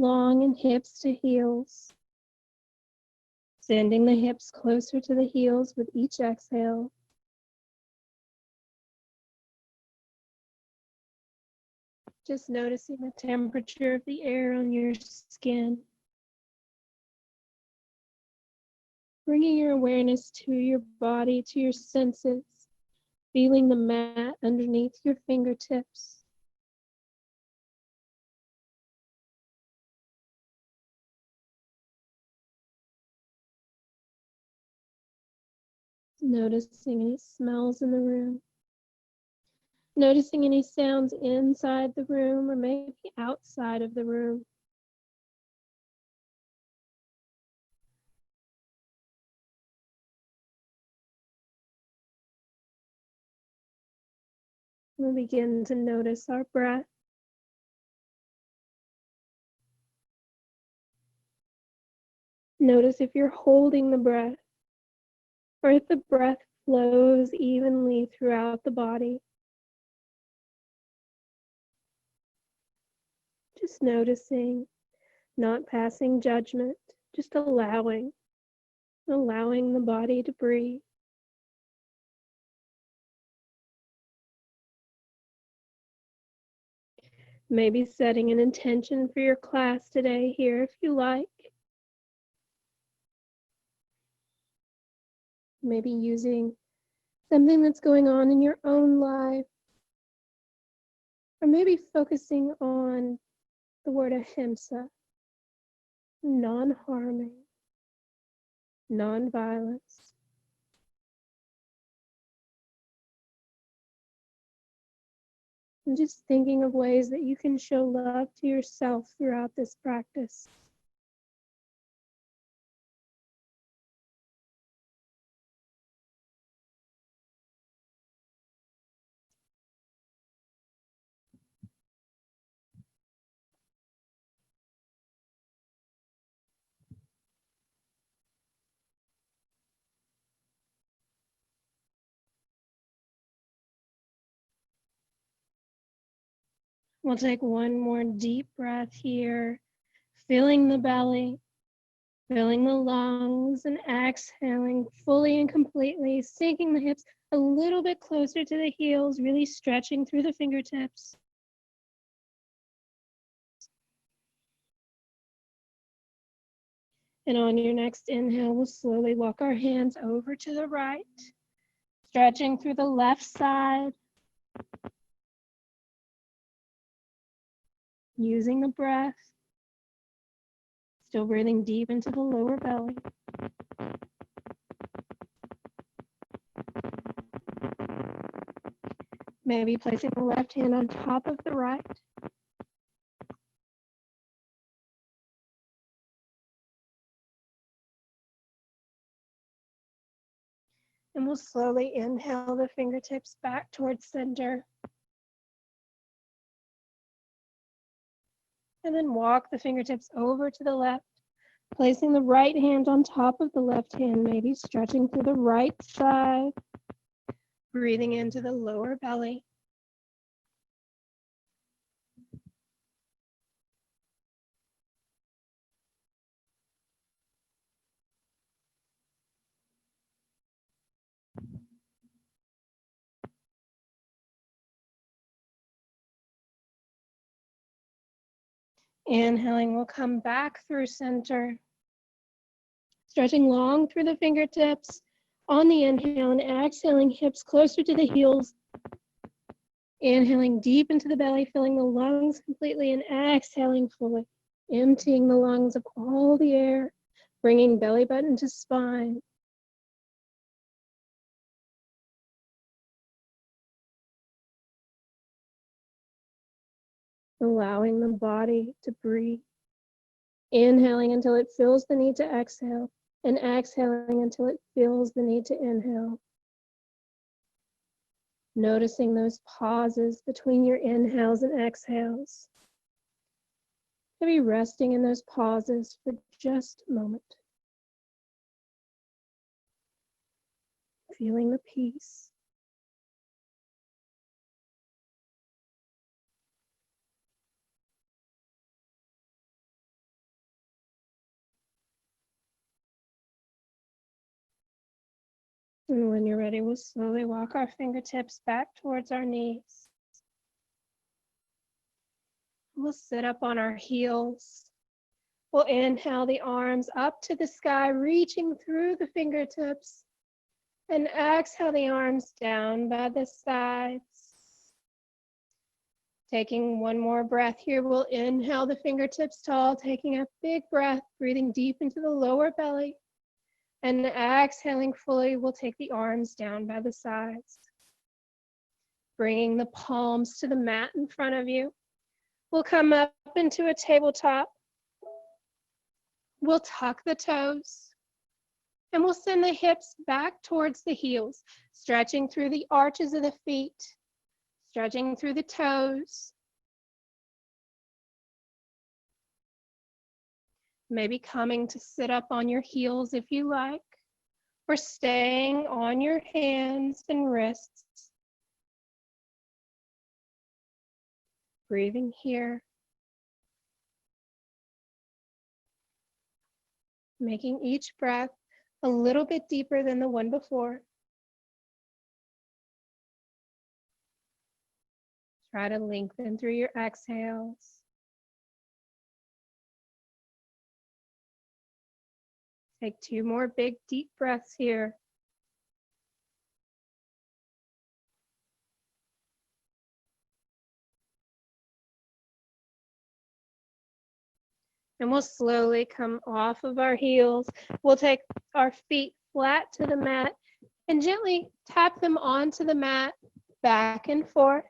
long and hips to heels. Sending the hips closer to the heels with each exhale. Just noticing the temperature of the air on your skin. Bringing your awareness to your body, to your senses, feeling the mat underneath your fingertips. Noticing any smells in the room. Noticing any sounds inside the room or maybe outside of the room. We'll begin to notice our breath. Notice if you're holding the breath or if the breath flows evenly throughout the body. Just noticing, not passing judgment, just allowing the body to breathe. Maybe setting an intention for your class today here if you like. Maybe using something that's going on in your own life. Or maybe focusing on the word ahimsa, non-harming, non-violence. And just thinking of ways that you can show love to yourself throughout this practice. We'll take one more deep breath here, filling the belly, filling the lungs, and exhaling fully and completely, sinking the hips a little bit closer to the heels, really stretching through the fingertips. And on your next inhale, we'll slowly walk our hands over to the right, stretching through the left side. Using the breath, still breathing deep into the lower belly. Maybe placing the left hand on top of the right. And we'll slowly inhale the fingertips back towards center. And then walk the fingertips over to the left, placing the right hand on top of the left hand, maybe stretching through the right side, breathing into the lower belly. Inhaling, we'll come back through center, stretching long through the fingertips on the inhale and exhaling, hips closer to the heels. Inhaling deep into the belly, filling the lungs completely, and exhaling fully, emptying the lungs of all the air, bringing belly button to spine. Allowing the body to breathe. Inhaling until it feels the need to exhale, and exhaling until it feels the need to inhale. Noticing those pauses between your inhales and exhales. Maybe resting in those pauses for just a moment. Feeling the peace. And when you're ready, we'll slowly walk our fingertips back towards our knees. We'll sit up on our heels. We'll inhale the arms up to the sky, reaching through the fingertips. And exhale the arms down by the sides. Taking one more breath here, we'll inhale the fingertips tall, taking a big breath, breathing deep into the lower belly. And exhaling fully, we'll take the arms down by the sides. Bringing the palms to the mat in front of you. We'll come up into a tabletop. We'll tuck the toes. And we'll send the hips back towards the heels, stretching through the arches of the feet, stretching through the toes. Maybe coming to sit up on your heels if you like, or staying on your hands and wrists. Breathing here. Making each breath a little bit deeper than the one before. Try to lengthen through your exhales. Take 2 more big, deep breaths here. And we'll slowly come off of our heels. We'll take our feet flat to the mat and gently tap them onto the mat, back and forth.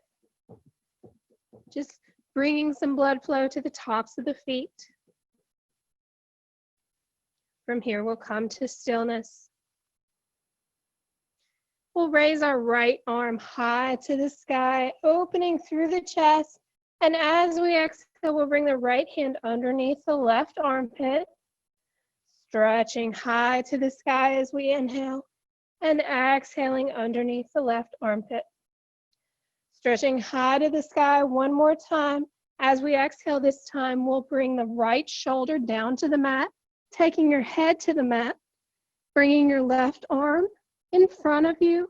Just bringing some blood flow to the tops of the feet. From here, we'll come to stillness. We'll raise our right arm high to the sky, opening through the chest. And as we exhale, we'll bring the right hand underneath the left armpit, stretching high to the sky as we inhale, and exhaling underneath the left armpit. Stretching high to the sky one more time. As we exhale this time, we'll bring the right shoulder down to the mat, taking your head to the mat, bringing your left arm in front of you,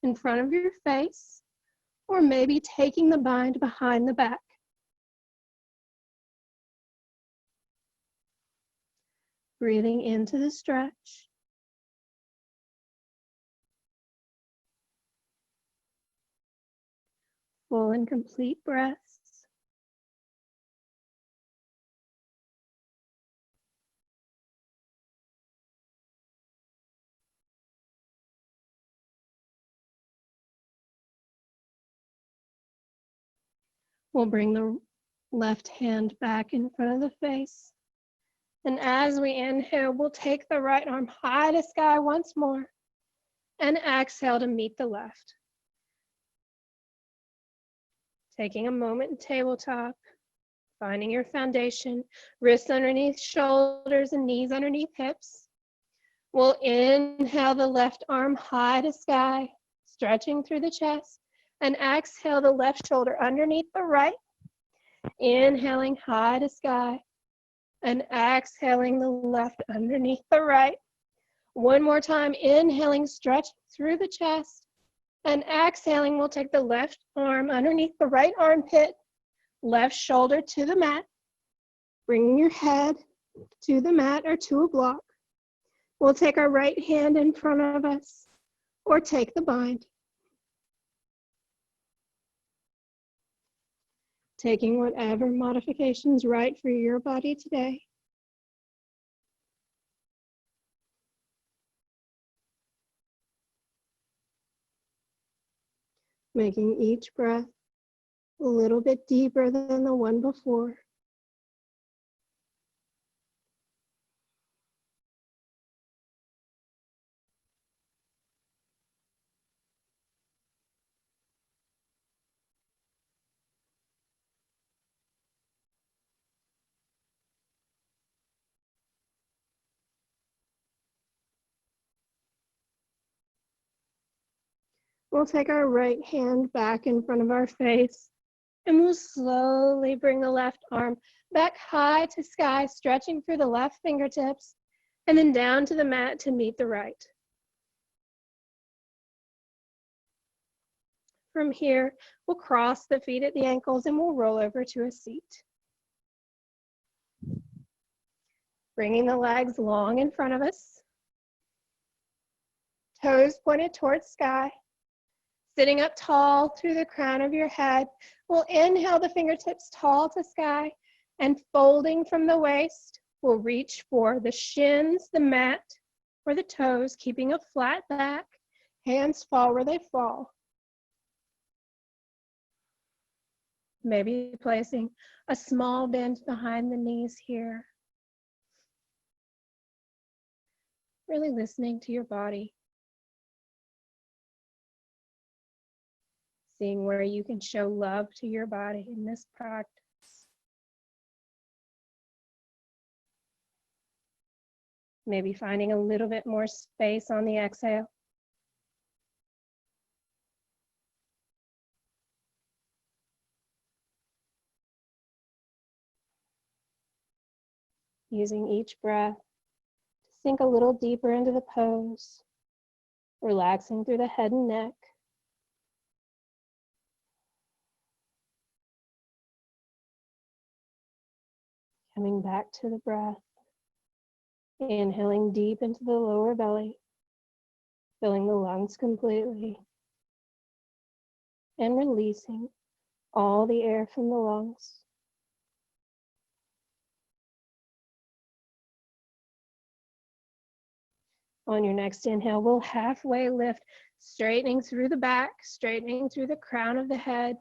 in front of your face, or maybe taking the bind behind the back. Breathing into the stretch. Full and complete breaths. We'll bring the left hand back in front of the face. And as we inhale, we'll take the right arm high to sky once more and exhale to meet the left. Taking a moment in tabletop, finding your foundation, wrists underneath shoulders and knees underneath hips. We'll inhale the left arm high to sky, stretching through the chest, and exhale the left shoulder underneath the right. Inhaling high to sky, and exhaling the left underneath the right. One more time, inhaling, stretch through the chest, and exhaling, we'll take the left arm underneath the right armpit, left shoulder to the mat, bringing your head to the mat or to a block. We'll take our right hand in front of us, or take the bind. Taking whatever modification's right for your body today. Making each breath a little bit deeper than the one before. We'll take our right hand back in front of our face, and we'll slowly bring the left arm back high to sky, stretching through the left fingertips, and then down to the mat to meet the right. From here, we'll cross the feet at the ankles and we'll roll over to a seat. Bringing the legs long in front of us. Toes pointed towards sky. Sitting up tall through the crown of your head. We'll inhale the fingertips tall to sky, and folding from the waist, we'll reach for the shins, the mat, or the toes, keeping a flat back. Hands fall where they fall. Maybe placing a small bend behind the knees here. Really listening to your body. Seeing where you can show love to your body in this practice. Maybe finding a little bit more space on the exhale. Using each breath to sink a little deeper into the pose, relaxing through the head and neck. Coming back to the breath, inhaling deep into the lower belly, filling the lungs completely, and releasing all the air from the lungs. On your next inhale, we'll halfway lift, straightening through the back, straightening through the crown of the head.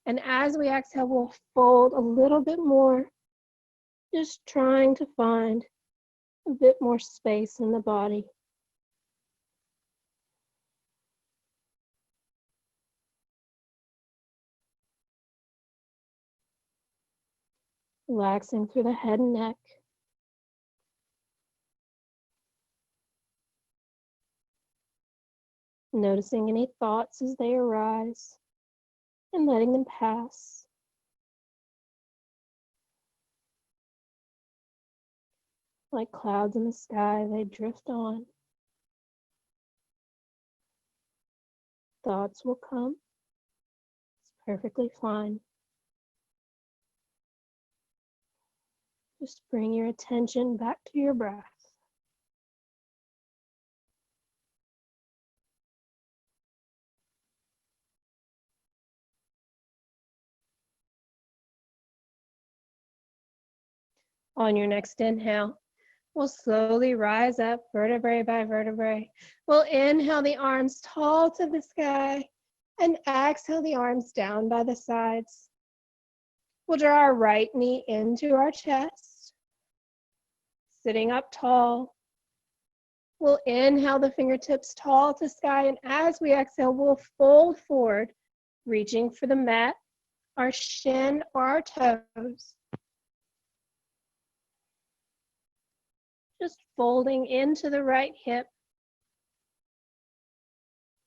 And as we exhale, we'll fold a little bit more, just trying to find a bit more space in the body. Relaxing through the head and neck. Noticing any thoughts as they arise and letting them pass. Like clouds in the sky, they drift on. Thoughts will come. It's perfectly fine. Just bring your attention back to your breath. On your next inhale, we'll slowly rise up vertebrae by vertebrae. We'll inhale the arms tall to the sky and exhale the arms down by the sides. We'll draw our right knee into our chest, sitting up tall. We'll inhale the fingertips tall to sky, and as we exhale, we'll fold forward, reaching for the mat, our shin or our toes. Just folding into the right hip,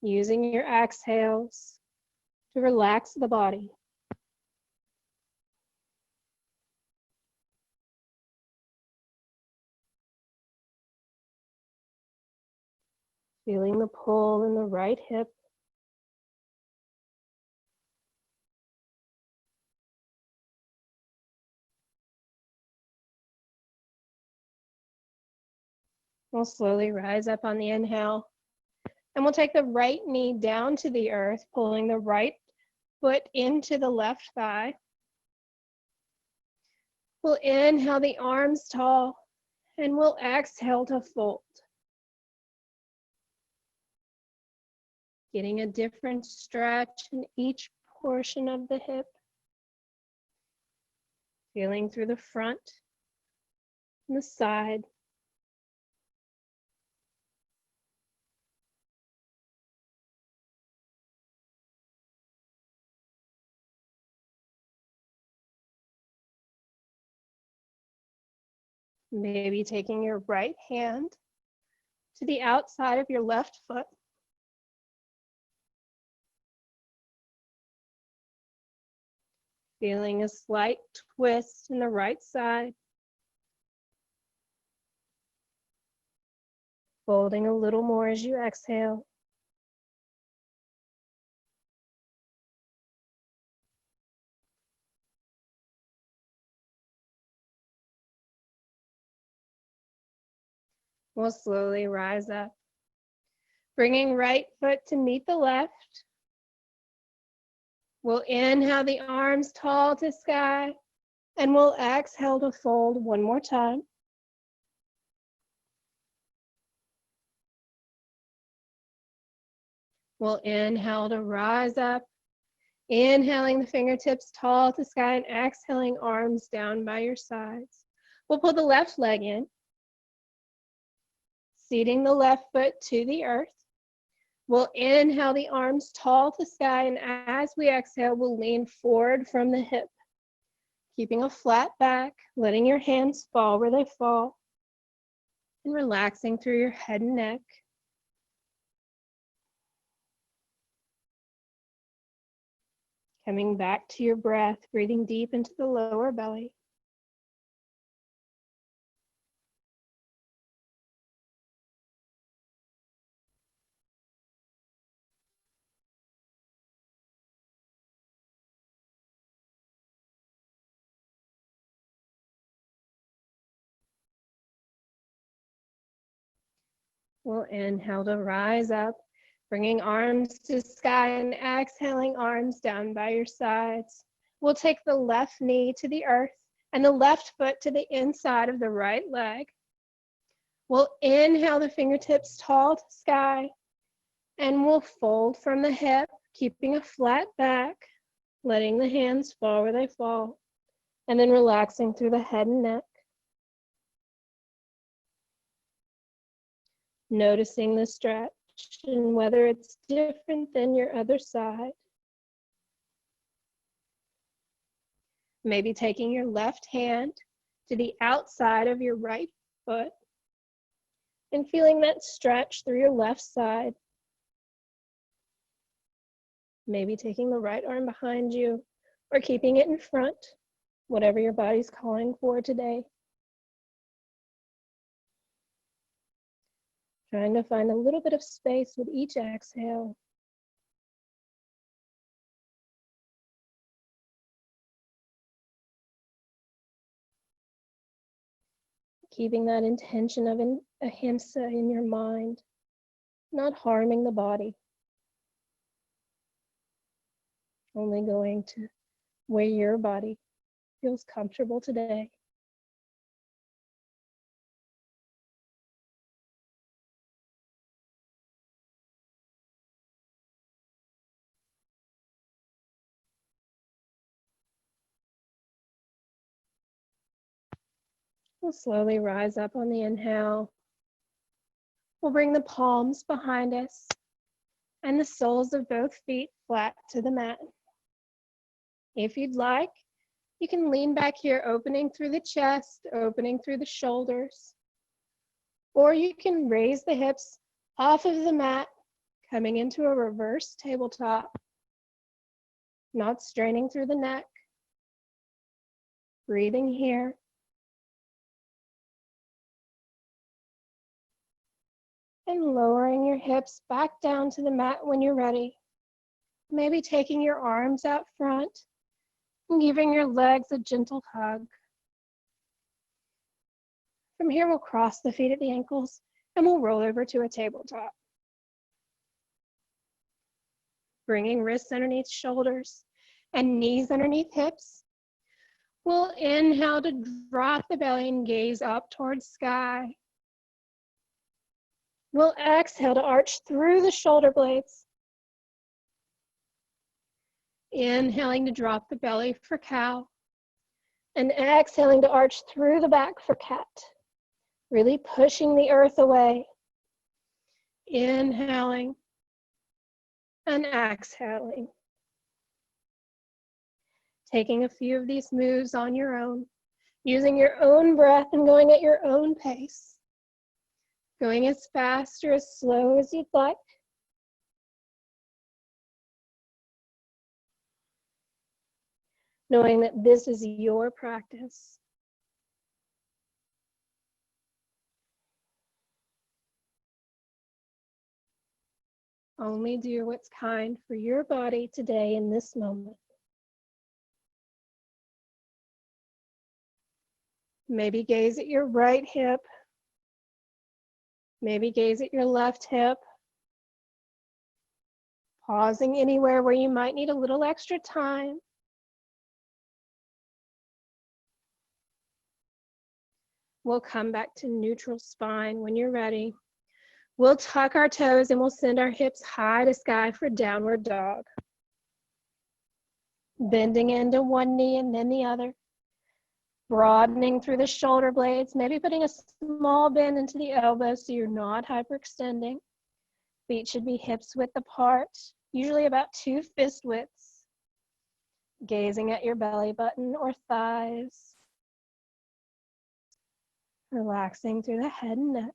using your exhales to relax the body. Feeling the pull in the right hip. We'll slowly rise up on the inhale. And we'll take the right knee down to the earth, pulling the right foot into the left thigh. We'll inhale the arms tall, and we'll exhale to fold. Getting a different stretch in each portion of the hip. Feeling through the front and the side. Maybe taking your right hand to the outside of your left foot. Feeling a slight twist in the right side. Folding a little more as you exhale. We'll slowly rise up, bringing right foot to meet the left. We'll inhale the arms tall to sky, and we'll exhale to fold one more time. We'll inhale to rise up, inhaling the fingertips tall to sky and exhaling arms down by your sides. We'll pull the left leg in, seating the left foot to the earth. We'll inhale the arms tall to sky, and as we exhale, we'll lean forward from the hip, keeping a flat back, letting your hands fall where they fall, and relaxing through your head and neck. Coming back to your breath, breathing deep into the lower belly. We'll inhale to rise up, bringing arms to sky and exhaling arms down by your sides. We'll take the left knee to the earth and the left foot to the inside of the right leg. We'll inhale the fingertips tall to sky, and we'll fold from the hip, keeping a flat back, letting the hands fall where they fall, and then relaxing through the head and neck. Noticing the stretch and whether it's different than your other side. Maybe taking your left hand to the outside of your right foot and feeling that stretch through your left side. Maybe taking the right arm behind you or keeping it in front, whatever your body's calling for today. Trying to find a little bit of space with each exhale. Keeping that intention of ahimsa in your mind, not harming the body. Only going to where your body feels comfortable today. We'll slowly rise up on the inhale. We'll bring the palms behind us and the soles of both feet flat to the mat. If you'd like, you can lean back here, opening through the chest, opening through the shoulders, or you can raise the hips off of the mat, coming into a reverse tabletop, not straining through the neck, breathing here. And lowering your hips back down to the mat when you're ready. Maybe taking your arms out front and giving your legs a gentle hug. From here, we'll cross the feet at the ankles and we'll roll over to a tabletop. Bringing wrists underneath shoulders and knees underneath hips. We'll inhale to drop the belly and gaze up towards sky. We'll exhale to arch through the shoulder blades. Inhaling to drop the belly for cow. And exhaling to arch through the back for cat. Really pushing the earth away. Inhaling and exhaling. Taking a few of these moves on your own, using your own breath and going at your own pace. Going as fast or as slow as you'd like. Knowing that this is your practice. Only do what's kind for your body today in this moment. Maybe gaze at your right hip Maybe gaze at your left hip, pausing anywhere where you might need a little extra time. We'll come back to neutral spine when you're ready. We'll tuck our toes and we'll send our hips high to sky for downward dog. Bending into one knee and then the other. Broadening through the shoulder blades, maybe putting a small bend into the elbows so you're not hyperextending. Feet should be hips width apart, usually about 2 fist widths. Gazing at your belly button or thighs. Relaxing through the head and neck.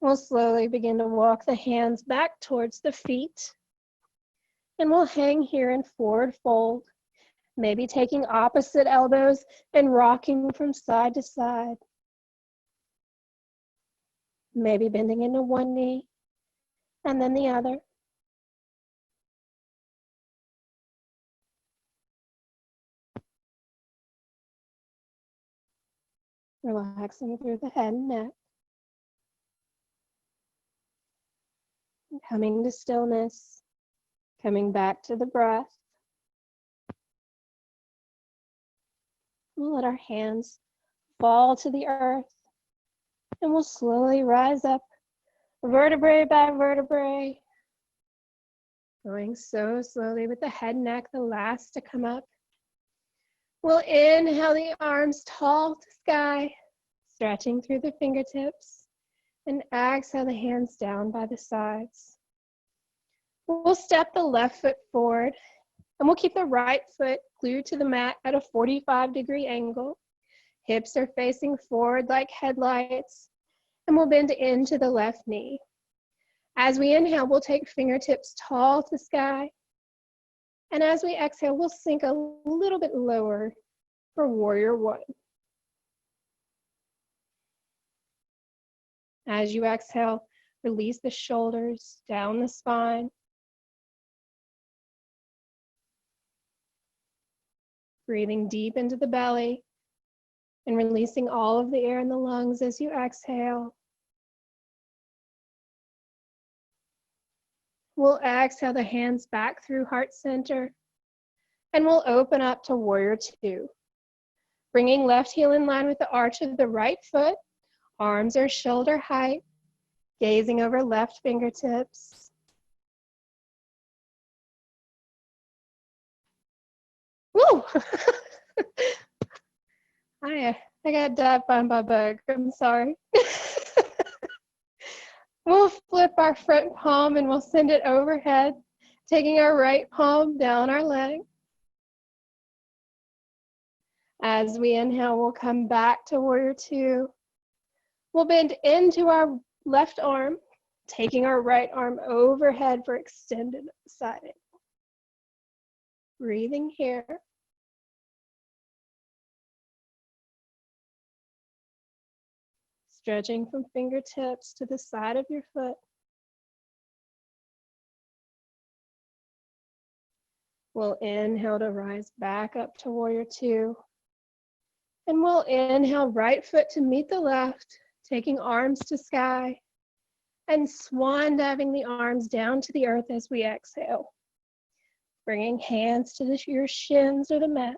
We'll slowly begin to walk the hands back towards the feet. And we'll hang here in forward fold, maybe taking opposite elbows and rocking from side to side. Maybe bending into one knee and then the other. Relaxing through the head and neck. Coming to stillness, coming back to the breath. We'll let our hands fall to the earth and we'll slowly rise up, vertebrae by vertebrae. Going so slowly with the head and neck, the last to come up. We'll inhale the arms tall to sky, stretching through the fingertips. And exhale the hands down by the sides. We'll step the left foot forward and we'll keep the right foot glued to the mat at a 45-degree angle. Hips are facing forward like headlights and we'll bend into the left knee. As we inhale, we'll take fingertips tall to sky. And as we exhale, we'll sink a little bit lower for warrior one. As you exhale, release the shoulders down the spine. Breathing deep into the belly and releasing all of the air in the lungs as you exhale. We'll exhale the hands back through heart center and we'll open up to warrior two. Bringing left heel in line with the arch of the right foot. Arms are shoulder height, gazing over left fingertips. Woo! I got dive bombed by a bug, I'm sorry. We'll flip our front palm and we'll send it overhead, taking our right palm down our leg. As we inhale, we'll come back to warrior two. We'll bend into our left arm, taking our right arm overhead for extended side angle. Breathing here. Stretching from fingertips to the side of your foot. We'll inhale to rise back up to warrior two. And we'll inhale right foot to meet the left, taking arms to sky, and swan diving the arms down to the earth as we exhale. Bringing hands to your shins or the mat.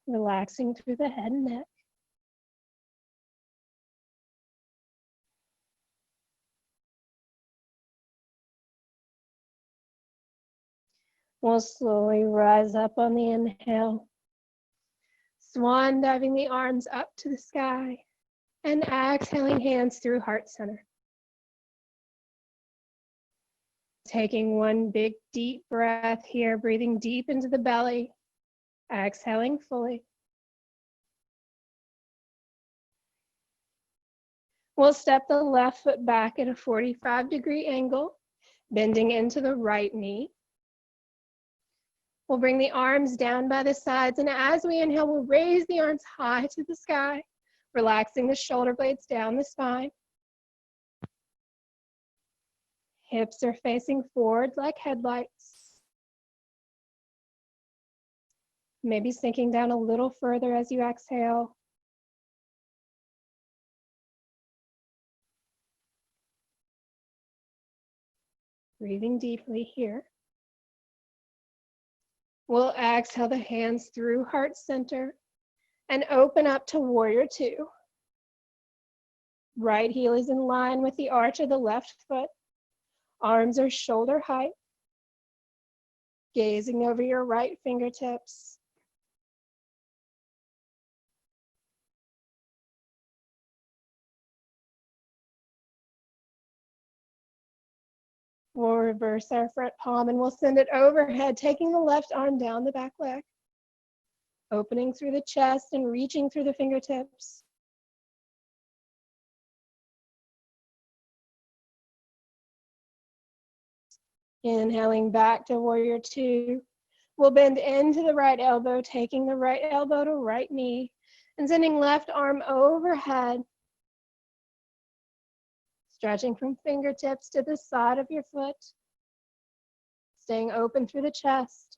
Relaxing through the head and neck. We'll slowly rise up on the inhale. Swan diving the arms up to the sky and exhaling hands through heart center. Taking one big deep breath here, breathing deep into the belly, exhaling fully. We'll step the left foot back at a 45-degree angle, bending into the right knee. We'll bring the arms down by the sides, and as we inhale, we'll raise the arms high to the sky, relaxing the shoulder blades down the spine. Hips are facing forward like headlights. Maybe sinking down a little further as you exhale. Breathing deeply here. We'll exhale the hands through heart center and open up to warrior two. Right heel is in line with the arch of the left foot. Arms are shoulder height. Gazing over your right fingertips. We'll reverse our front palm and we'll send it overhead, taking the left arm down the back leg. Opening through the chest and reaching through the fingertips. Inhaling back to warrior two. We'll bend into the right elbow, taking the right elbow to right knee and sending left arm overhead. Stretching from fingertips to the side of your foot. Staying open through the chest.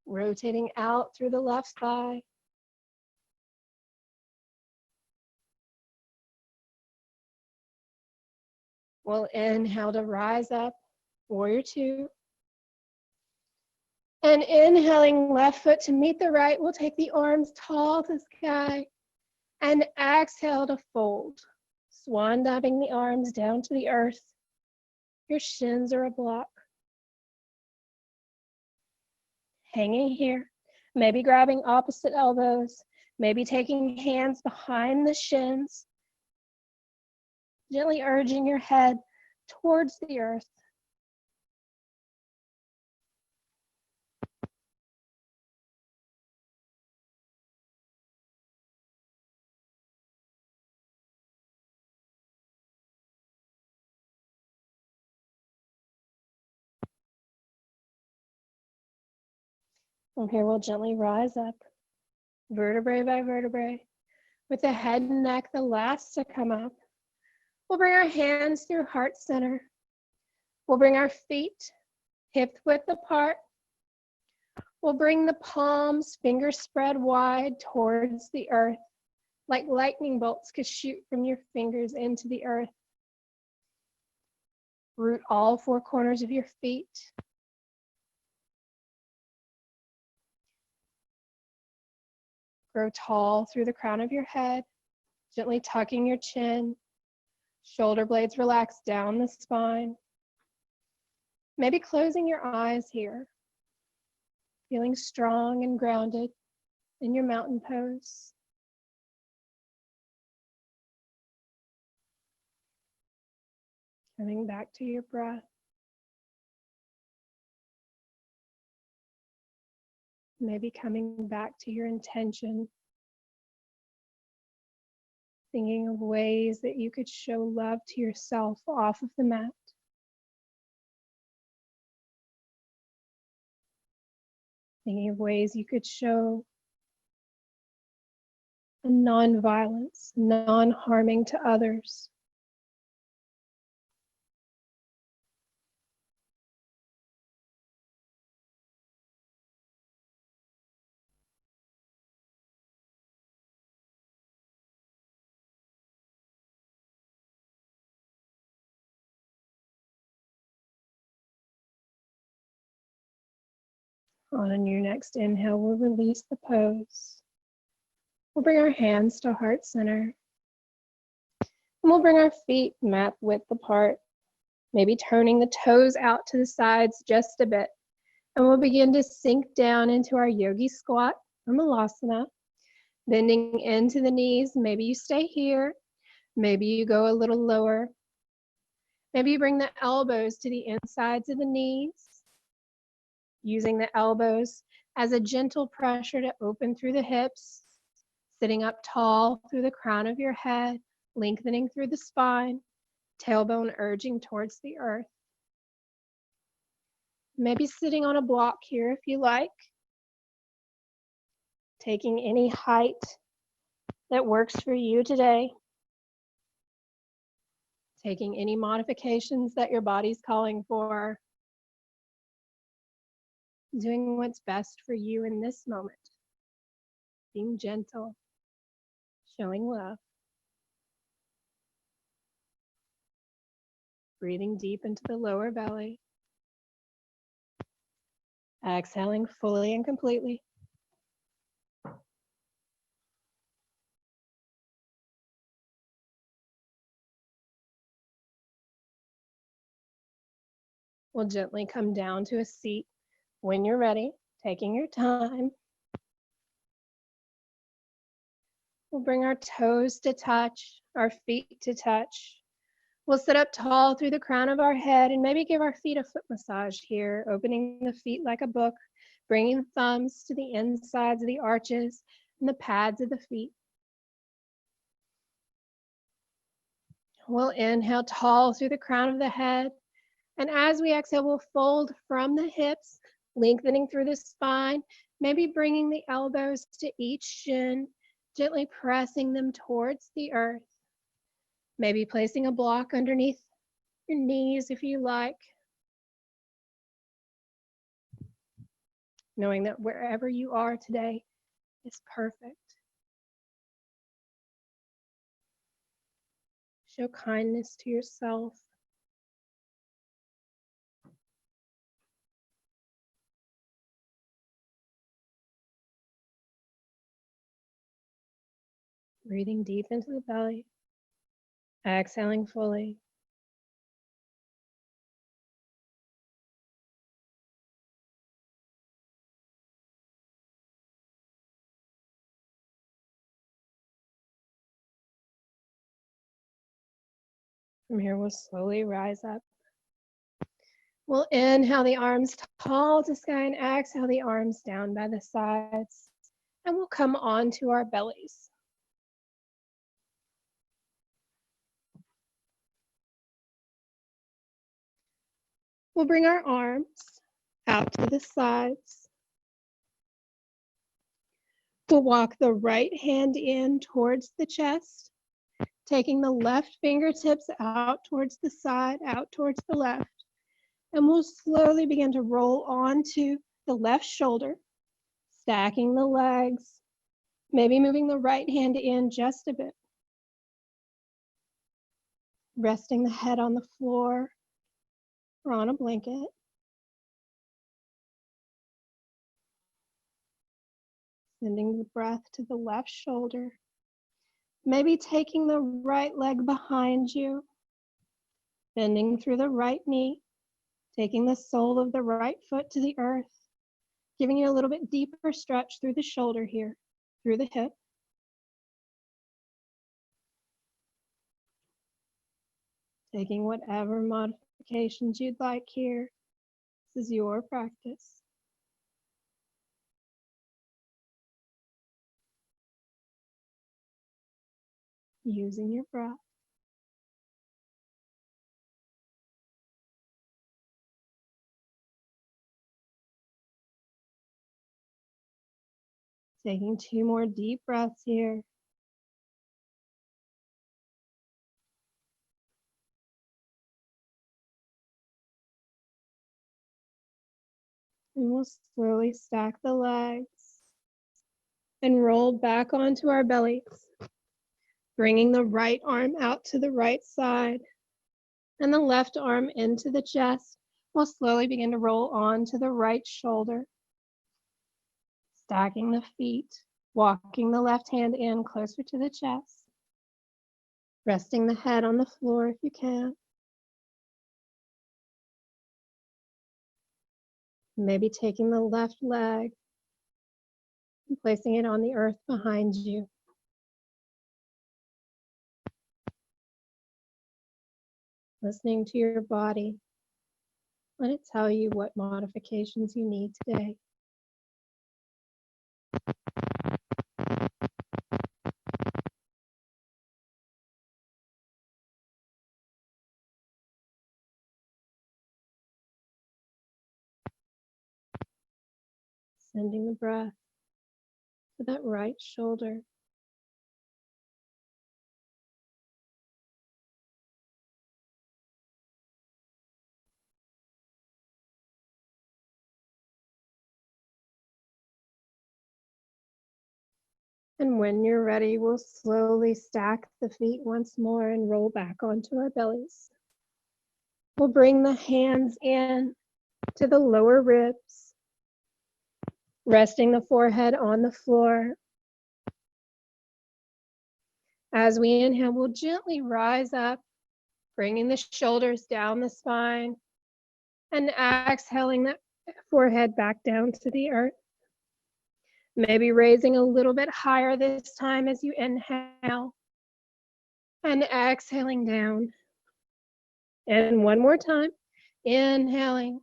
Rotating out through the left thigh. We'll inhale to rise up, warrior two. And inhaling left foot to meet the right, we'll take the arms tall to sky. And exhale to fold. Swan diving the arms down to the earth. Your shins are a block. Hanging here, maybe grabbing opposite elbows, maybe taking hands behind the shins. Gently urging your head towards the earth. From here, we'll gently rise up, vertebrae by vertebrae, with the head and neck the last to come up. We'll bring our hands through heart center. We'll bring our feet hip width apart. We'll bring the palms, fingers spread wide towards the earth, like lightning bolts could shoot from your fingers into the earth. Root all four corners of your feet. Grow tall through the crown of your head, gently tucking your chin. Shoulder blades relax down the spine. Maybe closing your eyes here. Feeling strong and grounded in your mountain pose. Coming back to your breath. Maybe coming back to your intention. Thinking of ways that you could show love to yourself off of the mat. Thinking of ways you could show a non-violence, non-harming to others. On your next inhale, we'll release the pose. We'll bring our hands to heart center. And we'll bring our feet mat width apart, maybe turning the toes out to the sides just a bit. And we'll begin to sink down into our yogi squat or malasana, bending into the knees. Maybe you stay here. Maybe you go a little lower. Maybe you bring the elbows to the insides of the knees, using the elbows as a gentle pressure to open through the hips, sitting up tall through the crown of your head, lengthening through the spine, tailbone urging towards the earth. Maybe sitting on a block here if you like, taking any height that works for you today. taking any modifications that your body's calling for, doing what's best for you in this moment, being gentle, showing love, breathing deep into the lower belly, exhaling fully and completely. We'll gently come down to a seat when you're ready, taking your time. We'll bring our toes to touch, our feet to touch. We'll sit up tall through the crown of our head and maybe give our feet a foot massage here, opening the feet like a book, bringing the thumbs to the insides of the arches and the pads of the feet. We'll inhale tall through the crown of the head. And as we exhale, we'll fold from the hips, lengthening through the spine, maybe bringing the elbows to each shin, gently pressing them towards the earth. Maybe placing a block underneath your knees if you like. Knowing that wherever you are today is perfect. Show kindness to yourself. Breathing deep into the belly, exhaling fully. From here, we'll slowly rise up. We'll inhale the arms tall to sky and exhale the arms down by the sides. And we'll come onto our bellies. We'll bring our arms out to the sides. We'll walk the right hand in towards the chest, taking the left fingertips out towards the side, out towards the left. And we'll slowly begin to roll onto the left shoulder, stacking the legs, maybe moving the right hand in just a bit. Resting the head on the floor or on a blanket. Sending the breath to the left shoulder. Maybe taking the right leg behind you, bending through the right knee, taking the sole of the right foot to the earth, giving you a little bit deeper stretch through the shoulder here, through the hip. Taking whatever modifications you'd like here. This is your practice. Using your breath. Taking 2 more deep breaths here. And we'll slowly stack the legs and roll back onto our bellies, bringing the right arm out to the right side and the left arm into the chest. We'll slowly begin to roll onto the right shoulder, stacking the feet, walking the left hand in closer to the chest, resting the head on the floor if you can. Maybe taking the left leg and placing it on the earth behind you. Listening to your body. Let it tell you what modifications you need today. Sending the breath to that right shoulder. And when you're ready, we'll slowly stack the feet once more and roll back onto our bellies. We'll bring the hands in to the lower ribs, resting the forehead on the floor. As we inhale, we'll gently rise up, bringing the shoulders down the spine, and exhaling the forehead back down to the earth. Maybe raising a little bit higher this time as you inhale, and exhaling down. And one more time, inhaling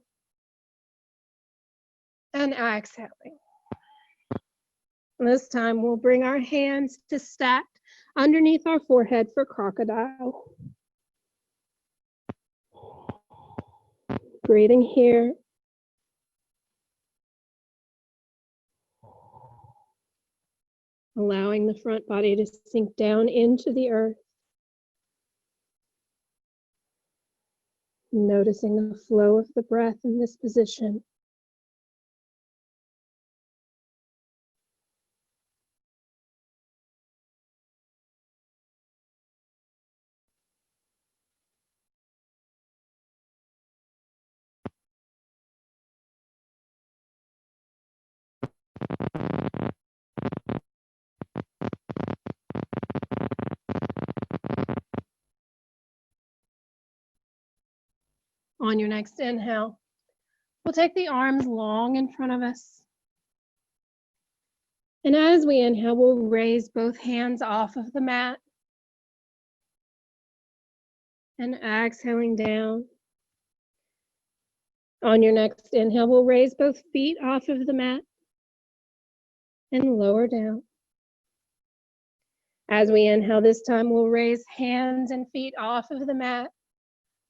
and exhaling. This time we'll bring our hands to stacked underneath our forehead for crocodile. Breathing here. Allowing the front body to sink down into the earth. Noticing the flow of the breath in this position. On your next inhale, we'll take the arms long in front of us. And as we inhale, we'll raise both hands off of the mat. And exhaling down. On your next inhale, we'll raise both feet off of the mat and lower down. As we inhale this time, we'll raise hands and feet off of the mat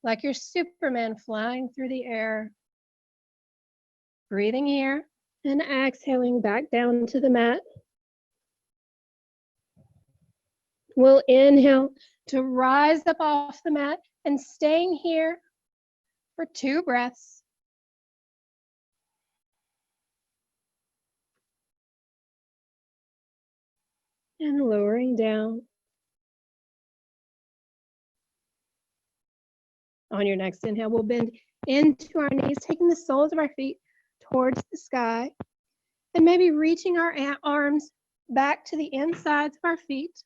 like you're Superman flying through the air. Breathing here and exhaling back down to the mat. We'll inhale to rise up off the mat and staying here for 2 breaths. And lowering down. On your next inhale, we'll bend into our knees, taking the soles of our feet towards the sky, and maybe reaching our arms back to the insides of our feet.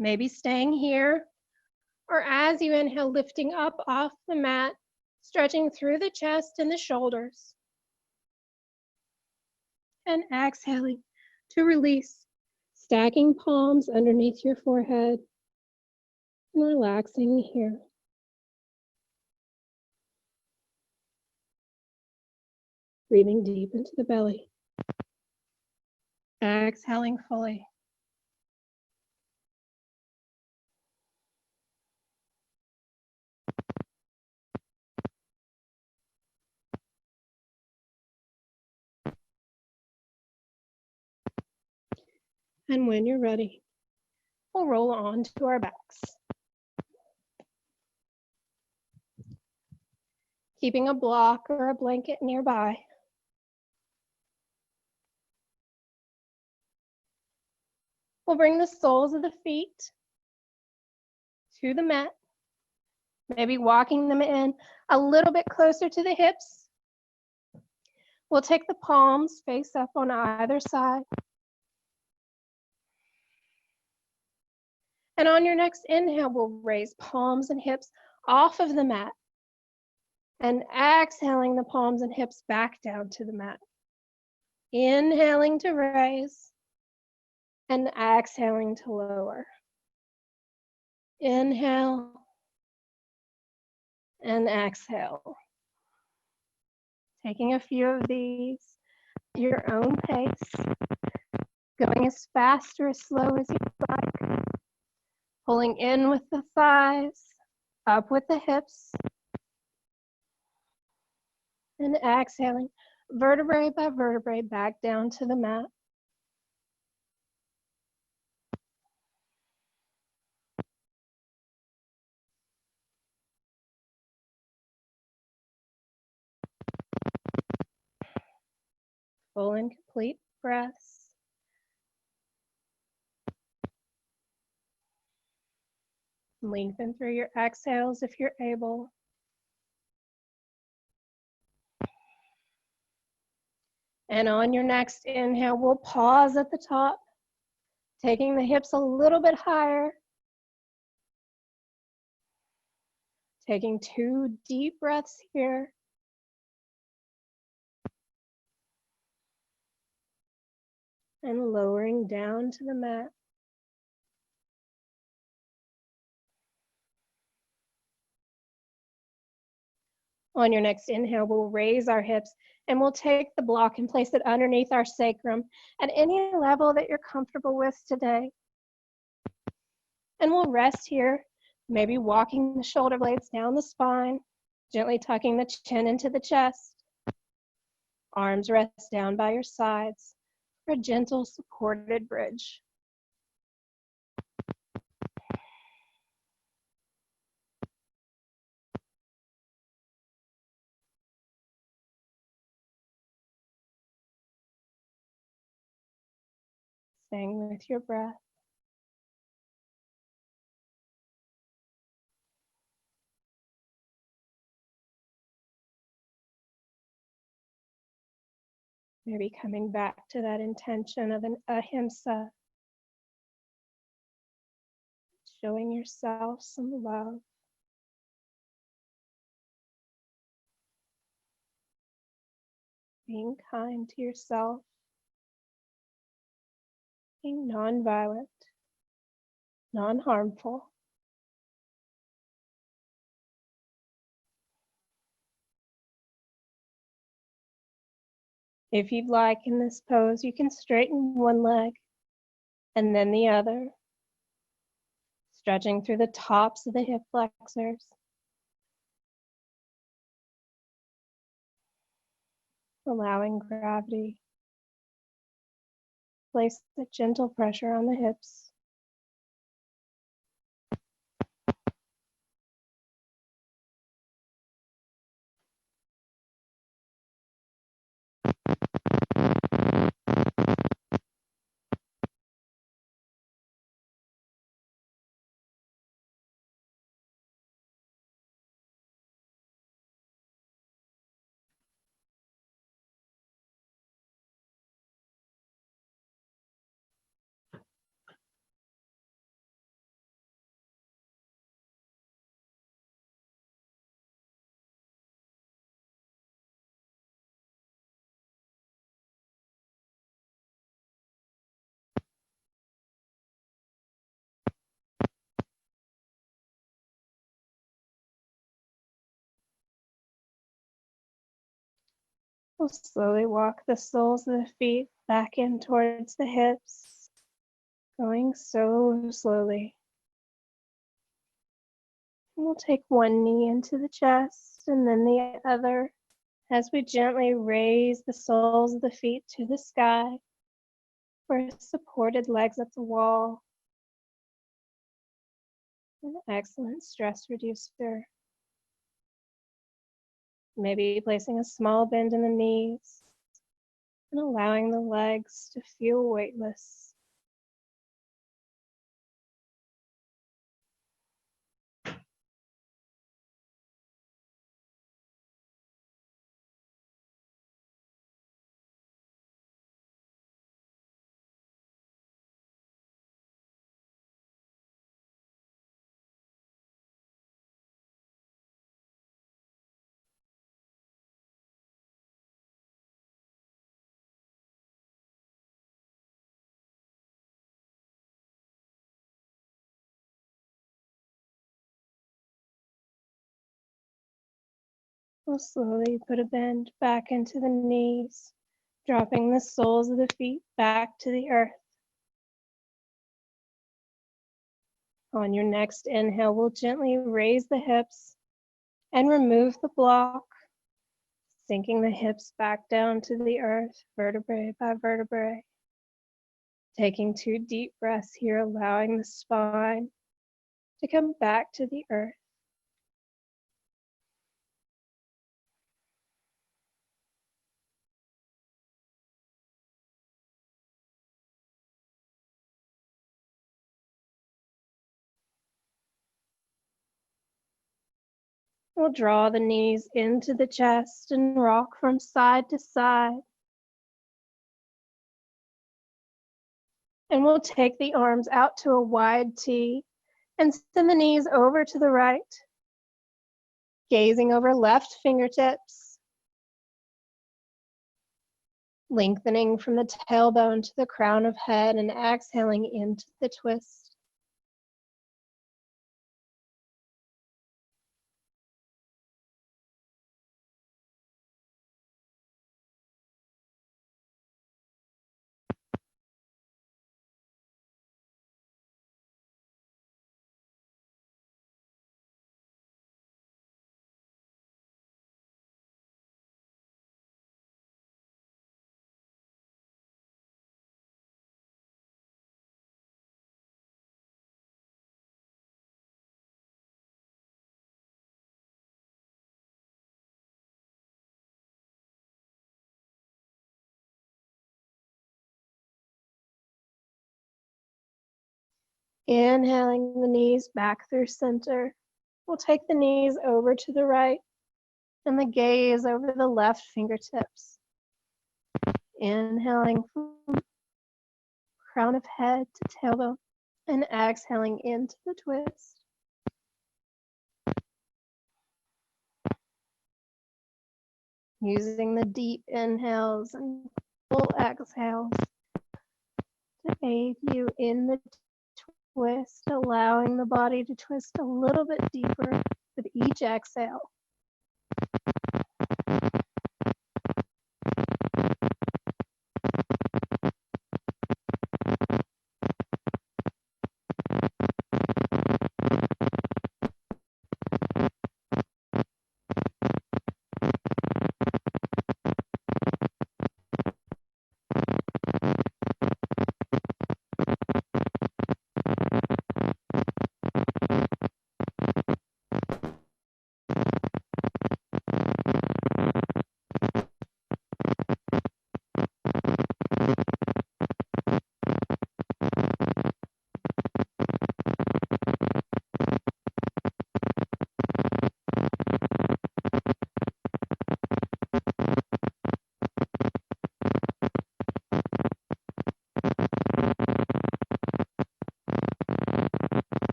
Maybe staying here, or as you inhale, lifting up off the mat, stretching through the chest and the shoulders. And exhaling to release, stacking palms underneath your forehead and relaxing here. Breathing deep into the belly. Exhaling fully. And when you're ready, we'll roll on to our backs. Keeping a block or a blanket nearby. We'll bring the soles of the feet to the mat, maybe walking them in a little bit closer to the hips. We'll take the palms face up on either side. And on your next inhale, we'll raise palms and hips off of the mat. And exhaling the palms and hips back down to the mat. Inhaling to raise and exhaling to lower. Inhale and exhale. Taking a few of these, your own pace, going as fast or as slow as you like. Pulling in with the thighs, up with the hips, and exhaling vertebrae by vertebrae back down to the mat. Full and complete breaths. Lengthen through your exhales if you're able. And on your next inhale, we'll pause at the top, taking the hips a little bit higher. Taking 2 deep breaths here. And lowering down to the mat. On your next inhale, we'll raise our hips and we'll take the block and place it underneath our sacrum at any level that you're comfortable with today. And we'll rest here, maybe walking the shoulder blades down the spine, gently tucking the chin into the chest. Arms rest down by your sides for a gentle supported bridge. Staying with your breath. Maybe coming back to that intention of an ahimsa. Showing yourself some love. Being kind to yourself. Being non-violent, non-harmful. If you'd like in this pose, you can straighten one leg and then the other, stretching through the tops of the hip flexors. Allowing gravity. Place the gentle pressure on the hips. We'll slowly walk the soles of the feet back in towards the hips, going so slowly. We'll take one knee into the chest and then the other as we gently raise the soles of the feet to the sky for supported legs up the wall. An excellent stress reducer. Maybe placing a small bend in the knees and allowing the legs to feel weightless. We'll slowly put a bend back into the knees, dropping the soles of the feet back to the earth. On your next inhale, we'll gently raise the hips and remove the block, sinking the hips back down to the earth, vertebrae by vertebrae. Taking 2 deep breaths here, allowing the spine to come back to the earth. We'll draw the knees into the chest and rock from side to side. And we'll take the arms out to a wide T and send the knees over to the right, gazing over left fingertips, lengthening from the tailbone to the crown of head and exhaling into the twist. Inhaling the knees back through center. We'll take the knees over to the right and the gaze over the left fingertips. Inhaling from crown of head to tailbone and exhaling into the twist. Using the deep inhales and full exhales to aid you in the twist, allowing the body to twist a little bit deeper with each exhale.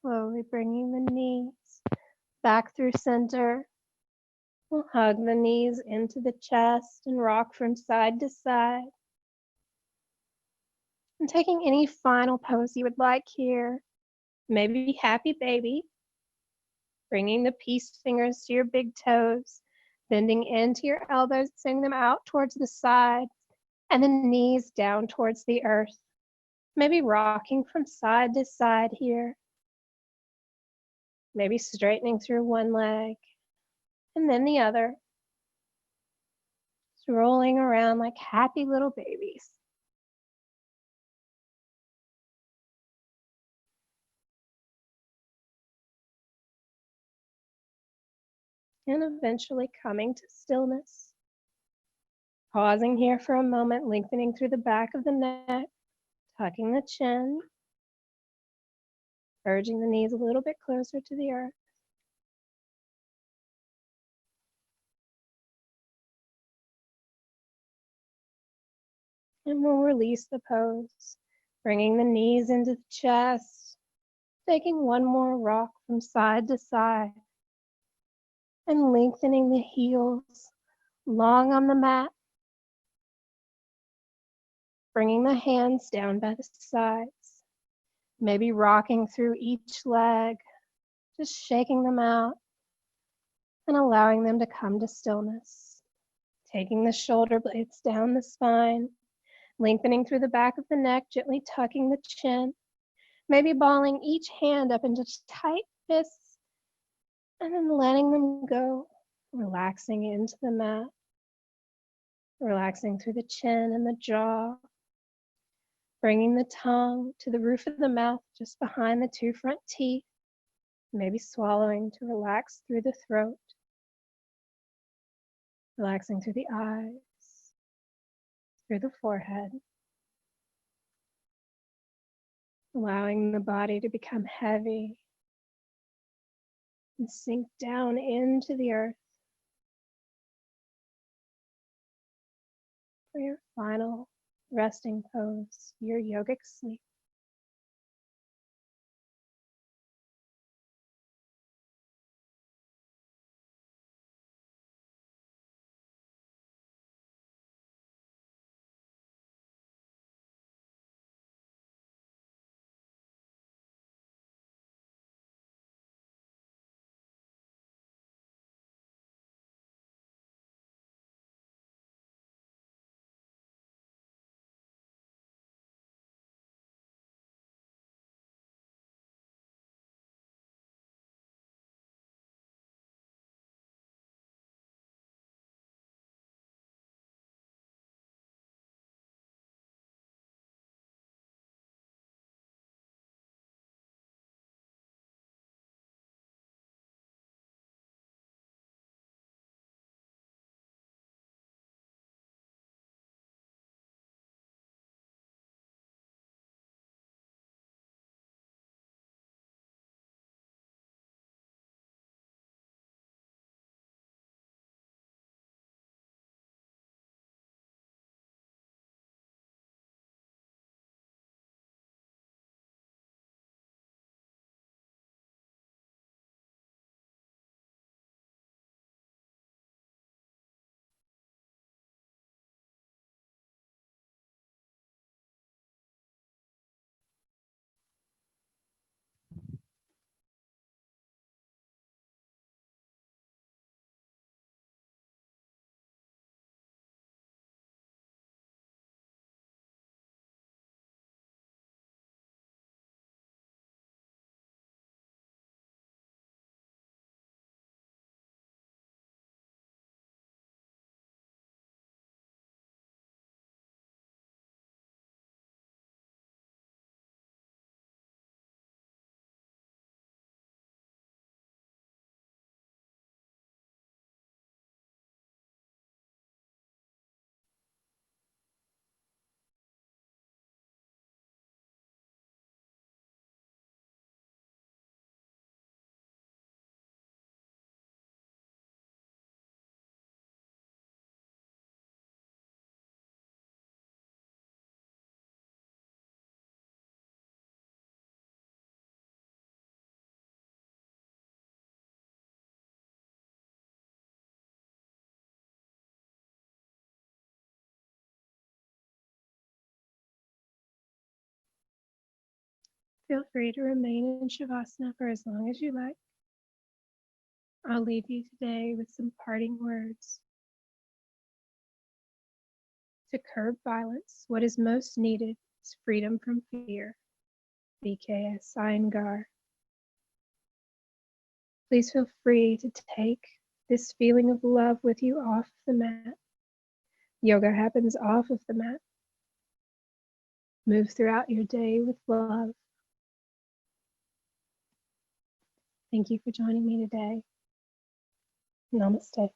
Slowly bringing the knees back through center. We'll hug the knees into the chest and rock from side to side. And taking any final pose you would like here. Maybe happy baby. Bringing the peace fingers to your big toes, bending into your elbows, sending them out towards the sides, and the knees down towards the earth. Maybe rocking from side to side here. Maybe straightening through one leg and then the other. Just rolling around like happy little babies. And eventually coming to stillness. Pausing here for a moment, lengthening through the back of the neck, tucking the chin, urging the knees a little bit closer to the earth. And we'll release the pose, bringing the knees into the chest, taking one more rock from side to side, and lengthening the heels long on the mat, bringing the hands down by the sides, maybe rocking through each leg, just shaking them out and allowing them to come to stillness. Taking the shoulder blades down the spine, lengthening through the back of the neck, gently tucking the chin, maybe balling each hand up into tight fists, and then letting them go, relaxing into the mat, relaxing through the chin and the jaw, Bringing the tongue to the roof of the mouth, just behind the 2 front teeth, maybe swallowing to relax through the throat, relaxing through the eyes, through the forehead, allowing the body to become heavy and sink down into the earth for your final resting pose, your yogic sleep. Feel free to remain in Shavasana for as long as you like. I'll leave you today with some parting words. To curb violence, what is most needed is freedom from fear. BKS Iyengar. Please feel free to take this feeling of love with you off the mat. Yoga happens off of the mat. Move throughout your day with love. Thank you for joining me today. Namaste.